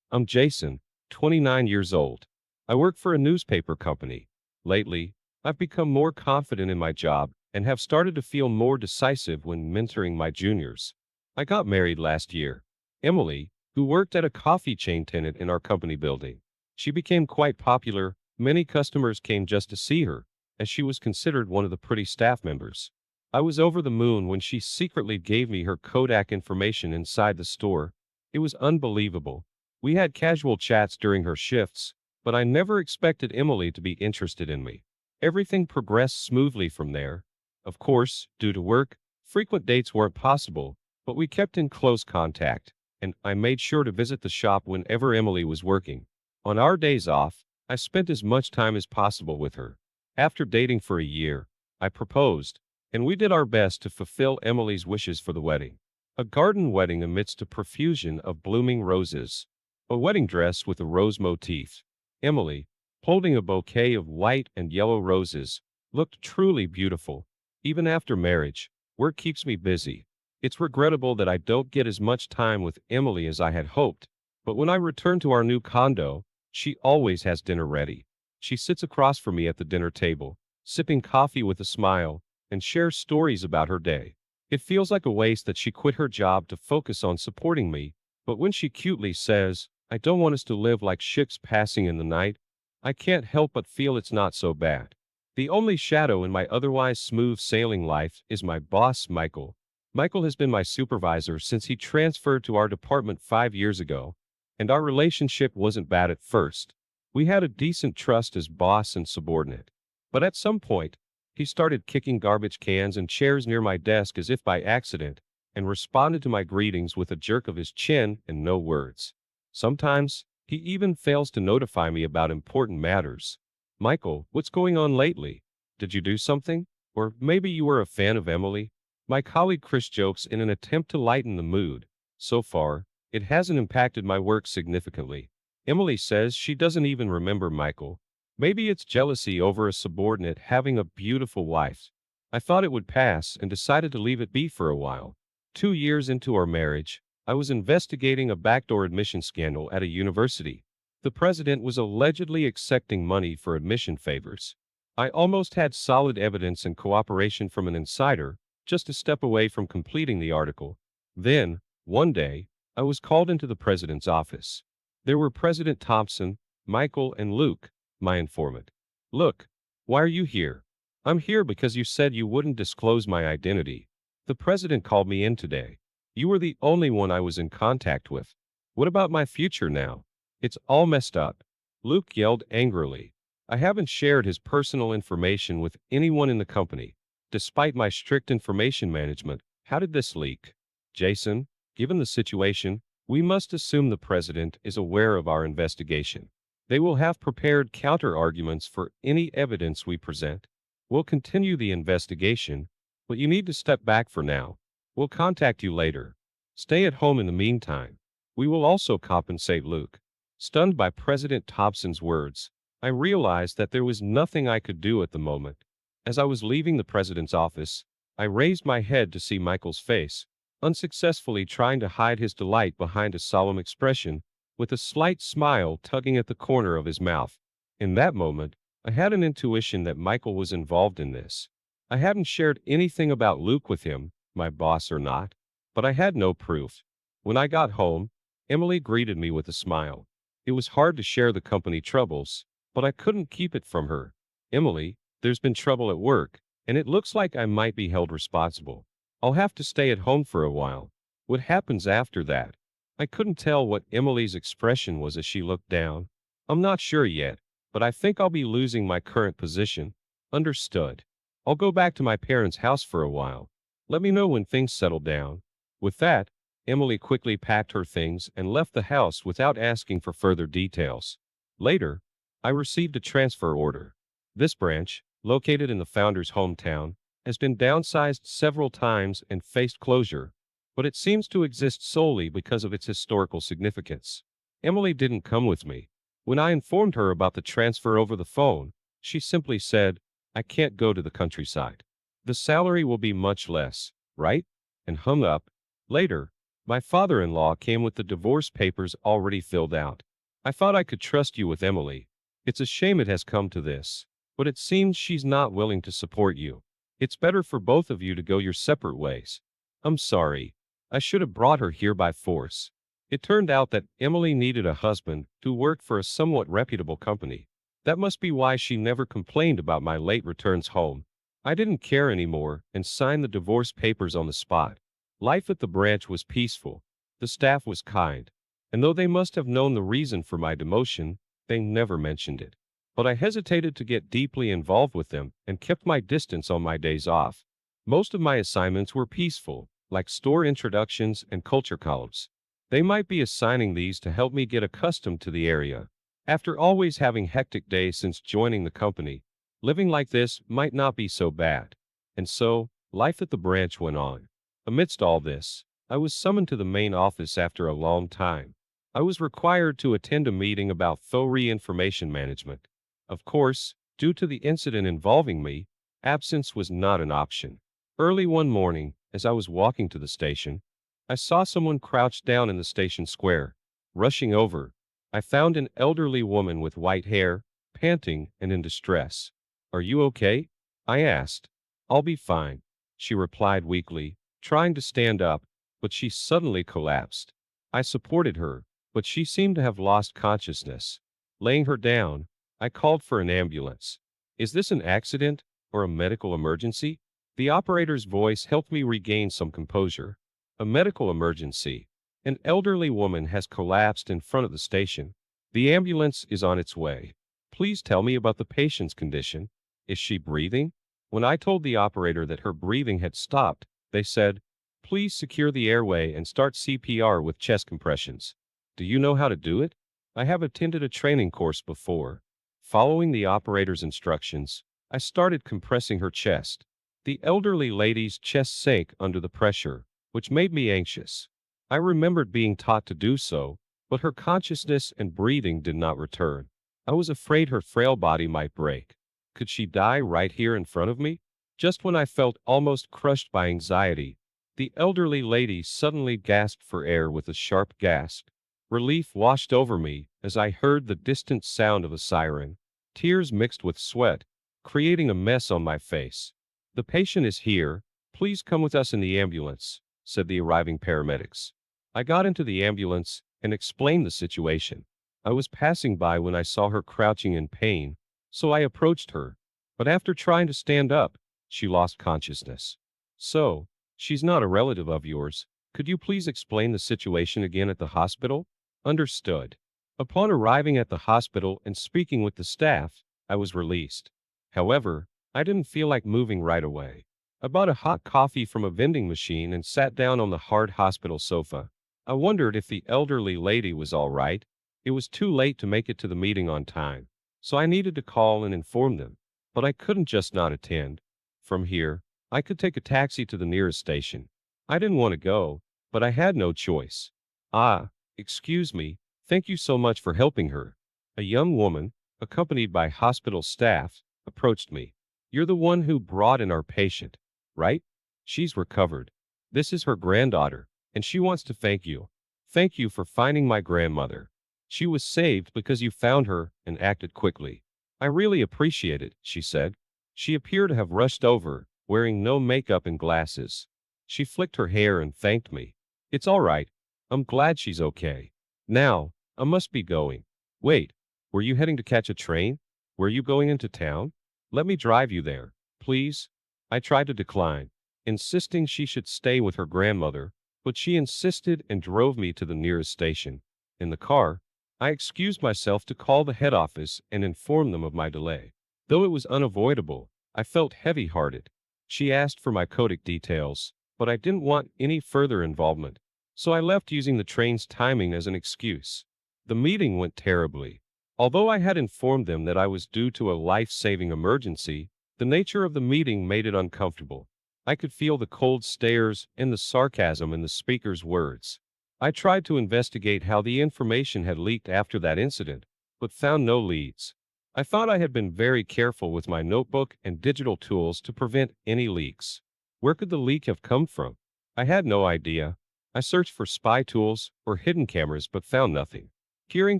I'm Jason, 29 years old. I work for a newspaper company. Lately, I've become more confident in my job and have started to feel more decisive when mentoring my juniors. I got married last year. Emily, who worked at a coffee chain tenant in our company building. She became quite popular. Many customers came just to see her, as she was considered one of the pretty staff members. I was over the moon when she secretly gave me her Kodak information inside the store. It was unbelievable. We had casual chats during her shifts, but I never expected Emily to be interested in me. Everything progressed smoothly from there. Of course, due to work, frequent dates weren't possible, but we kept in close contact, and I made sure to visit the shop whenever Emily was working. On our days off, I spent as much time as possible with her. After dating for a year, I proposed, and we did our best to fulfill Emily's wishes for the wedding. A garden wedding amidst a profusion of blooming roses. A wedding dress with a rose motif. Emily, holding a bouquet of white and yellow roses, looked truly beautiful. Even after marriage, work keeps me busy. It's regrettable that I don't get as much time with Emily as I had hoped, but when I return to our new condo, she always has dinner ready. She sits across from me at the dinner table, sipping coffee with a smile, and shares stories about her day. It feels like a waste that she quit her job to focus on supporting me, but when she cutely says, "I don't want us to live like ships passing in the night," I can't help but feel it's not so bad. The only shadow in my otherwise smooth sailing life is my boss, Michael. Michael has been my supervisor since he transferred to our department 5 years ago, and our relationship wasn't bad at first. We had a decent trust as boss and subordinate. But at some point, he started kicking garbage cans and chairs near my desk as if by accident, and responded to my greetings with a jerk of his chin and no words. Sometimes, he even fails to notify me about important matters. "Michael, what's going on lately? Did you do something? Or maybe you were a fan of Emily?" My colleague Chris jokes in an attempt to lighten the mood. So far, it hasn't impacted my work significantly. Emily says she doesn't even remember Michael. Maybe it's jealousy over a subordinate having a beautiful wife. I thought it would pass and decided to leave it be for a while. 2 years into our marriage, I was investigating a backdoor admission scandal at a university. The president was allegedly accepting money for admission favors. I almost had solid evidence and cooperation from an insider, just a step away from completing the article. Then, one day, I was called into the president's office. There were President Thompson, Michael, and Luke, my informant. "Look, why are you here?" "I'm here because you said you wouldn't disclose my identity. The president called me in today. You were the only one I was in contact with. What about my future now? It's all messed up." Luke yelled angrily. I haven't shared his personal information with anyone in the company. Despite my strict information management, how did this leak? "Jason, given the situation, we must assume the president is aware of our investigation. They will have prepared counter-arguments for any evidence we present. We'll continue the investigation, but you need to step back for now. We'll contact you later. Stay at home in the meantime. We will also compensate Luke." Stunned by President Thompson's words, I realized that there was nothing I could do at the moment. As I was leaving the president's office, I raised my head to see Michael's face, unsuccessfully trying to hide his delight behind a solemn expression, with a slight smile tugging at the corner of his mouth. In that moment, I had an intuition that Michael was involved in this. I hadn't shared anything about Luke with him, my boss or not, but I had no proof. When I got home, Emily greeted me with a smile. It was hard to share the company troubles, but I couldn't keep it from her. "Emily, there's been trouble at work, and it looks like I might be held responsible. I'll have to stay at home for a while. What happens after that?" I couldn't tell what Emily's expression was as she looked down. "I'm not sure yet, but I think I'll be losing my current position." "Understood. I'll go back to my parents' house for a while. Let me know when things settle down." With that, Emily quickly packed her things and left the house without asking for further details. Later, I received a transfer order. This branch, located in the founder's hometown, has been downsized several times and faced closure, but it seems to exist solely because of its historical significance. Emily didn't come with me. When I informed her about the transfer over the phone, she simply said, "I can't go to the countryside. The salary will be much less, right?" and hung up. Later, My father-in-law came with the divorce papers already filled out. I thought I could trust you with Emily. It's a shame it has come to this, but it seems she's not willing to support you. It's better for both of you to go your separate ways. I'm sorry. I should have brought her here by force. It turned out that Emily needed a husband who worked for a somewhat reputable company. That must be why she never complained about my late returns home. I didn't care anymore and signed the divorce papers on the spot. Life at the branch was peaceful. The staff was kind. And though they must have known the reason for my demotion, they never mentioned it. But I hesitated to get deeply involved with them and kept my distance on my days off. Most of my assignments were peaceful, like store introductions and culture columns. They might be assigning these to help me get accustomed to the area. After always having hectic days since joining the company, living like this might not be so bad. And so, life at the branch went on. Amidst all this, I was summoned to the main office after a long time. I was required to attend a meeting about FORE information management. Of course, due to the incident involving me, absence was not an option. Early one morning, as I was walking to the station, I saw someone crouched down in the station square. Rushing over, I found an elderly woman with white hair, panting and in distress. "Are you okay?" I asked. "I'll be fine," she replied weakly, trying to stand up, but she suddenly collapsed. I supported her, but she seemed to have lost consciousness. Laying her down, I called for an ambulance. "Is this an accident or a medical emergency?" The operator's voice helped me regain some composure. "A medical emergency. An elderly woman has collapsed in front of the station. The ambulance is on its way. Please tell me about the patient's condition. Is she breathing?" When I told the operator that her breathing had stopped, they said, "Please secure the airway and start CPR with chest compressions." "Do you know how to do it?" "I have attended a training course before." Following the operator's instructions, I started compressing her chest. The elderly lady's chest sank under the pressure, which made me anxious. I remembered being taught to do so, but her consciousness and breathing did not return. I was afraid her frail body might break. Could she die right here in front of me? Just when I felt almost crushed by anxiety, the elderly lady suddenly gasped for air with a sharp gasp. Relief washed over me as I heard the distant sound of a siren. Tears mixed with sweat, creating a mess on my face. "The patient is here. Please come with us in the ambulance," said the arriving paramedics. I got into the ambulance and explained the situation. I was passing by when I saw her crouching in pain, so I approached her. But after trying to stand up, she lost consciousness. "So, she's not a relative of yours. Could you please explain the situation again at the hospital?" "Understood." Upon arriving at the hospital and speaking with the staff, I was released. However, I didn't feel like moving right away. I bought a hot coffee from a vending machine and sat down on the hard hospital sofa. I wondered if the elderly lady was all right. It was too late to make it to the meeting on time, so I needed to call and inform them. But I couldn't just not attend. From here, I could take a taxi to the nearest station. I didn't want to go, but I had no choice. "Ah, excuse me, thank you so much for helping her." A young woman, accompanied by hospital staff, approached me. "You're the one who brought in our patient, right? She's recovered. This is her granddaughter, and she wants to thank you. Thank you for finding my grandmother. She was saved because you found her and acted quickly." "I really appreciate it," she said. She appeared to have rushed over, wearing no makeup and glasses. She flicked her hair and thanked me. "It's all right. I'm glad she's okay. Now, I must be going." "Wait, were you heading to catch a train? Were you going into town? Let me drive you there, please." I tried to decline, insisting she should stay with her grandmother, but she insisted and drove me to the nearest station. In the car, I excused myself to call the head office and inform them of my delay. Though it was unavoidable, I felt heavy-hearted. She asked for my Kodak details, but I didn't want any further involvement, so I left using the train's timing as an excuse. The meeting went terribly. Although I had informed them that I was due to a life-saving emergency, the nature of the meeting made it uncomfortable. I could feel the cold stares and the sarcasm in the speaker's words. I tried to investigate how the information had leaked after that incident, but found no leads. I thought I had been very careful with my notebook and digital tools to prevent any leaks. Where could the leak have come from? I had no idea. I searched for spy tools or hidden cameras but found nothing. Hearing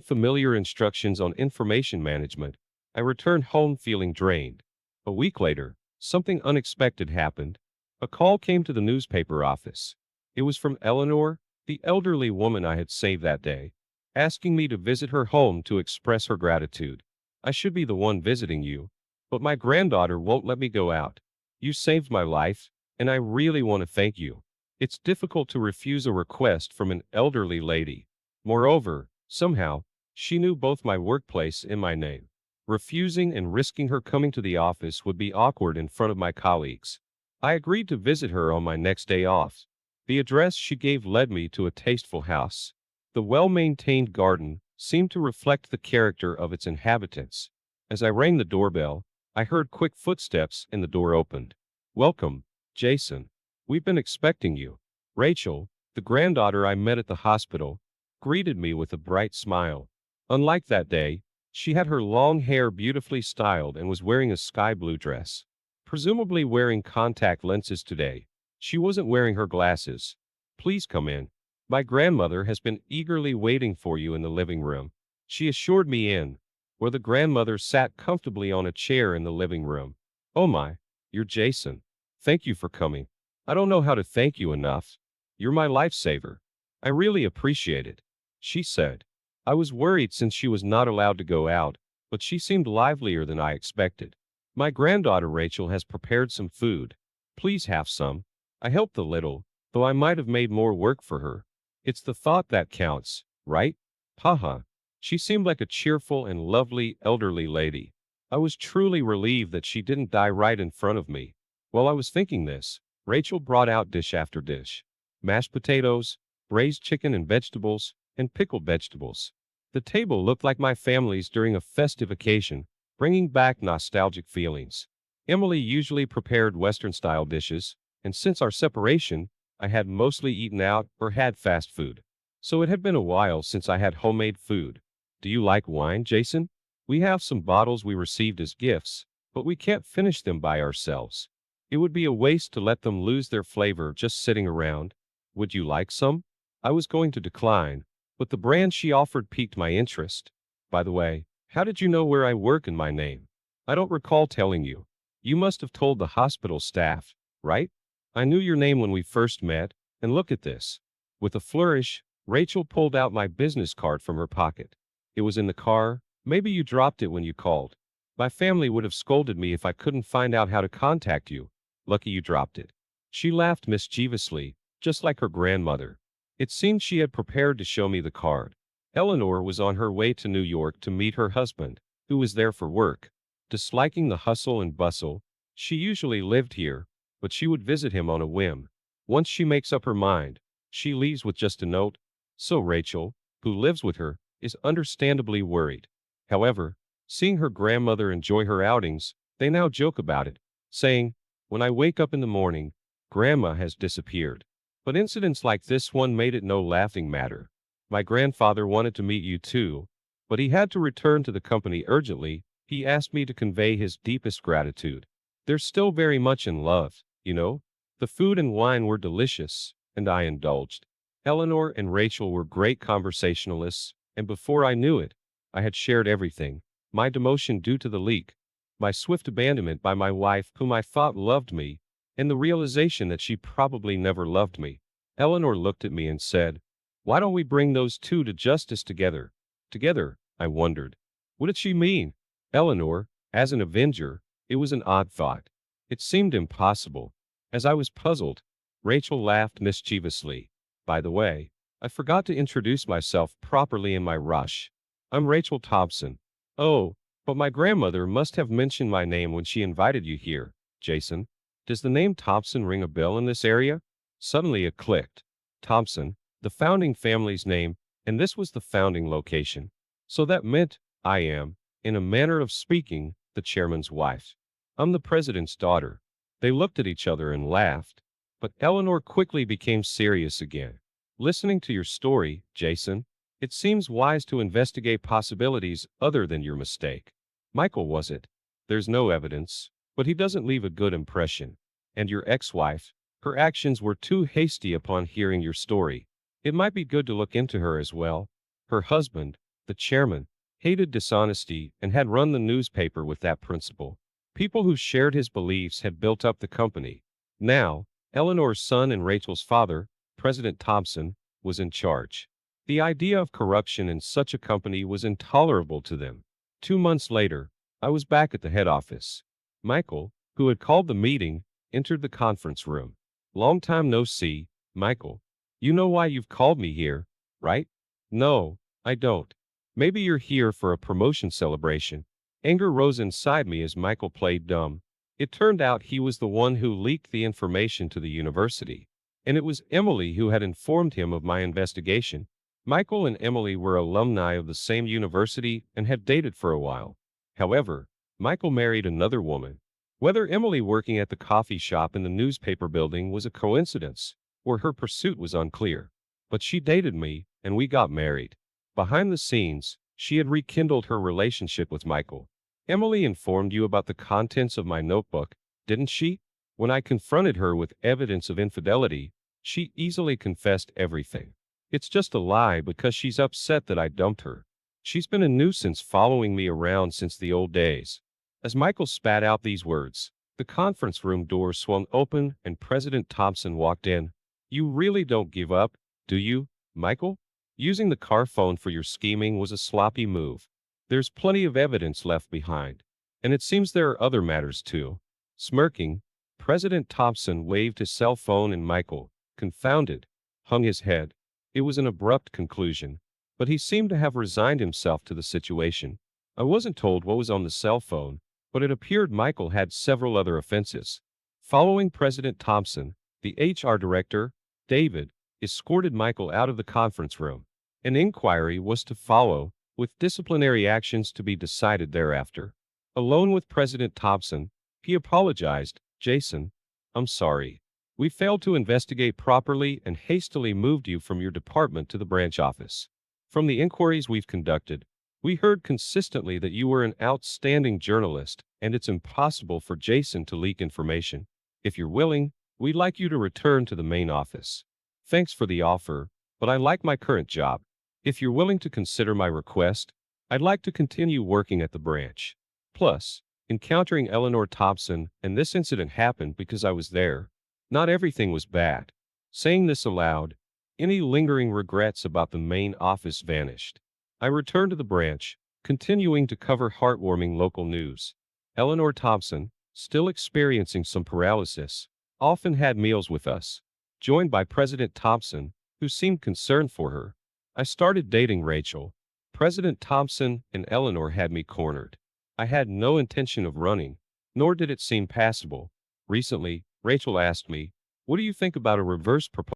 familiar instructions on information management, I returned home feeling drained. A week later, something unexpected happened. A call came to the newspaper office. It was from Eleanor, the elderly woman I had saved that day, asking me to visit her home to express her gratitude. I should be the one visiting you, but my granddaughter won't let me go out. You saved my life, and I really want to thank you. It's difficult to refuse a request from an elderly lady. Moreover, somehow, she knew both my workplace and my name. Refusing and risking her coming to the office would be awkward in front of my colleagues. I agreed to visit her on my next day off. The address she gave led me to a tasteful house. The well-maintained garden seemed to reflect the character of its inhabitants. As I rang the doorbell, I heard quick footsteps and the door opened. Welcome, Jason. We've been expecting you. Rachel, the granddaughter I met at the hospital, greeted me with a bright smile. Unlike that day, she had her long hair beautifully styled and was wearing a sky blue dress. Presumably wearing contact lenses today. She wasn't wearing her glasses. Please come in. My grandmother has been eagerly waiting for you in the living room. She assured me in, where the grandmother sat comfortably on a chair in the living room. Oh my, you're Jason. Thank you for coming. I don't know how to thank you enough. You're my lifesaver. I really appreciate it, she said. I was worried since she was not allowed to go out, but she seemed livelier than I expected. My granddaughter Rachel has prepared some food. Please have some. I helped a little, though I might have made more work for her. It's the thought that counts, right? Haha. She seemed like a cheerful and lovely elderly lady. I was truly relieved that she didn't die right in front of me. While I was thinking this, Rachel brought out dish after dish. Mashed potatoes, braised chicken and vegetables, and pickled vegetables. The table looked like my family's during a festive occasion, bringing back nostalgic feelings. Emily usually prepared Western-style dishes, and since our separation, I had mostly eaten out or had fast food. So it had been a while since I had homemade food. Do you like wine, Jason? We have some bottles we received as gifts, but we can't finish them by ourselves. It would be a waste to let them lose their flavor just sitting around. Would you like some? I was going to decline, but the brand she offered piqued my interest. By the way, how did you know where I work and my name? I don't recall telling you. You must have told the hospital staff, right? I knew your name when we first met, and look at this. With a flourish, Rachel pulled out my business card from her pocket. It was in the car. Maybe you dropped it when you called. My family would have scolded me if I couldn't find out how to contact you. Lucky you dropped it. She laughed mischievously, just like her grandmother. It seemed she had prepared to show me the card. Eleanor was on her way to New York to meet her husband, who was there for work. Disliking the hustle and bustle, she usually lived here, but she would visit him on a whim. Once she makes up her mind, she leaves with just a note. So Rachel, who lives with her, is understandably worried. However, seeing her grandmother enjoy her outings, they now joke about it, saying, when I wake up in the morning, Grandma has disappeared. But incidents like this one made it no laughing matter. My grandfather wanted to meet you too, but he had to return to the company urgently. He asked me to convey his deepest gratitude. They're still very much in love, you know. The food and wine were delicious, and I indulged. Eleanor and Rachel were great conversationalists, and before I knew it, I had shared everything. My demotion due to the leak, my swift abandonment by my wife whom I thought loved me, and the realization that she probably never loved me. Eleanor looked at me and said, why don't we bring those two to justice together? Together, I wondered. What did she mean? Eleanor, as an avenger, it was an odd thought. It seemed impossible. As I was puzzled, Rachel laughed mischievously. By the way, I forgot to introduce myself properly in my rush. I'm Rachel Thompson. Oh, but my grandmother must have mentioned my name when she invited you here, Jason. Does the name Thompson ring a bell in this area? Suddenly it clicked. Thompson, the founding family's name, and this was the founding location. So that meant I am, in a manner of speaking, the chairman's wife. I'm the president's daughter. They looked at each other and laughed, but Eleanor quickly became serious again. Listening to your story, Jason, it seems wise to investigate possibilities other than your mistake. Michael was it? There's no evidence, but he doesn't leave a good impression. And your ex-wife, her actions were too hasty upon hearing your story. It might be good to look into her as well. Her husband, the chairman, hated dishonesty and had run the newspaper with that principle. People who shared his beliefs had built up the company. Now, Eleanor's son and Rachel's father, President Thompson, was in charge. The idea of corruption in such a company was intolerable to them. 2 months later, I was back at the head office. Michael, who had called the meeting, entered the conference room. Long time no see, Michael. You know why you've called me here, right? No, I don't. Maybe you're here for a promotion celebration. Anger rose inside me as Michael played dumb. It turned out he was the one who leaked the information to the university. And it was Emily who had informed him of my investigation. Michael and Emily were alumni of the same university and had dated for a while. However, Michael married another woman. Whether Emily working at the coffee shop in the newspaper building was a coincidence, or her pursuit was unclear. But she dated me, and we got married. Behind the scenes, she had rekindled her relationship with Michael. Emily informed you about the contents of my notebook, didn't she? When I confronted her with evidence of infidelity, she easily confessed everything. It's just a lie because she's upset that I dumped her. She's been a nuisance following me around since the old days. As Michael spat out these words, the conference room door swung open and President Thompson walked in. You really don't give up, do you, Michael? Using the car phone for your scheming was a sloppy move. There's plenty of evidence left behind. And it seems there are other matters too. Smirking, President Thompson waved his cell phone and Michael, confounded, hung his head. It was an abrupt conclusion, but he seemed to have resigned himself to the situation. I wasn't told what was on the cell phone, but it appeared Michael had several other offenses. Following President Thompson, the HR director, David, escorted Michael out of the conference room. An inquiry was to follow, with disciplinary actions to be decided thereafter. Alone with President Thompson, he apologized. Jason, I'm sorry. We failed to investigate properly and hastily moved you from your department to the branch office. From the inquiries we've conducted, we heard consistently that you were an outstanding journalist, and it's impossible for Jason to leak information. If you're willing, we'd like you to return to the main office. Thanks for the offer, but I like my current job. If you're willing to consider my request, I'd like to continue working at the branch. Plus, encountering Eleanor Thompson and this incident happened because I was there. Not everything was bad. Saying this aloud, any lingering regrets about the main office vanished. I returned to the branch, continuing to cover heartwarming local news. Eleanor Thompson, still experiencing some paralysis, often had meals with us, joined by President Thompson, who seemed concerned for her. I started dating Rachel. President Thompson and Eleanor had me cornered. I had no intention of running, nor did it seem passable. Recently, Rachel asked me, "What do you think about a reverse proposal?"